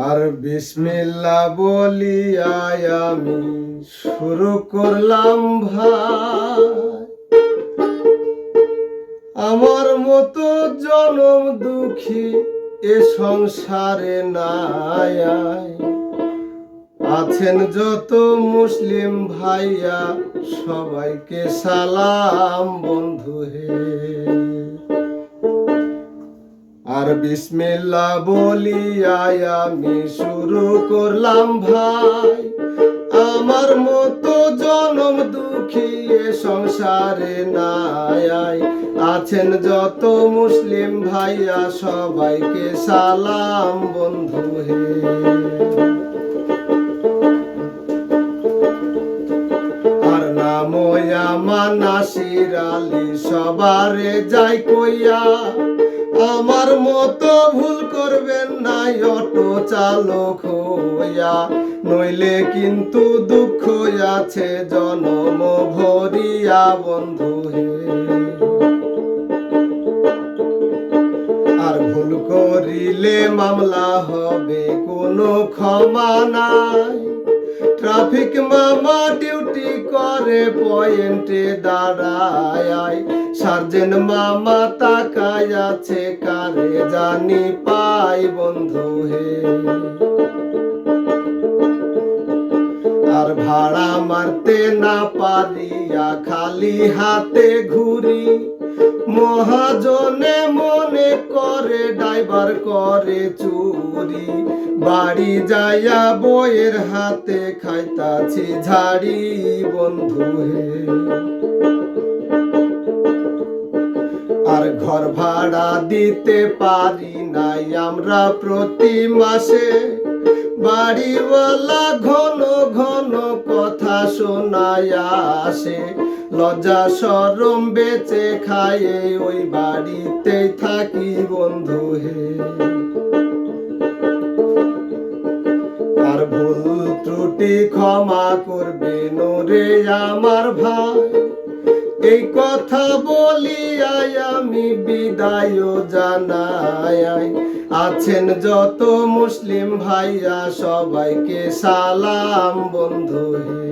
আর বিসমিল্লাহ বলিয়া আমি শুরু করলাম ভাই, আমার মতো জনম দুঃখী এ সংসারে নাই। আছেন যত মুসলিম ভাইয়া সবাইকে সালাম বন্ধু হে। আর বিসমিল্লাহ বলিয়া আমি শুরু করলাম ভাই, আমার মতো জনম দুঃখী এ সংসারে নাই। আছেন যত মুসলিম ভাইয়া সবাইকে সালাম বন্ধু হে। আর নাম আমার নাসির আলী, সবারে যাই কইয়া আমার মতো ভুল করবেন নাই অটো চালক হইয়া, নইলে কিন্তু দুঃখ আছে জনম ভরিয়া বন্ধু হে। আর ভুল করিলে মামলা হবে কোনো ক্ষমা নাই। ট্রাফিক মামা ডিউটি করে পয়েন্টে দাঁড়ায়, সার্জেন্ট মামা তাকায় আছে কারে জানি পাই বন্ধু হে। আর ভাড়া মারতে না পারিয়া খালি হাতে ঘুরি, মহাজনে মনে করে ড্রাইভার করে চুরি। বাড়ি যাইয়া বইয়ের হাতে খাইতাছি ঝাড়ি বন্ধু হে। আর ঘর ভাড়া দিতে পারি নাই আমরা প্রতি মাসে, বাড়িওয়ালা ঘন ঘন কথা শোনায় আসে। লজ্জা শরম বেচে খায়ে ওই বাড়িতেই থাকি বন্ধু হে। আর ভুল ত্রুটি ক্ষমা করবে নোরে আমার ভাই, এই কথা বলিয়া আমি বিদায় জানাই। আছেন যত মুসলিম ভাইয়া সবাইকে সালাম বন্ধু হে।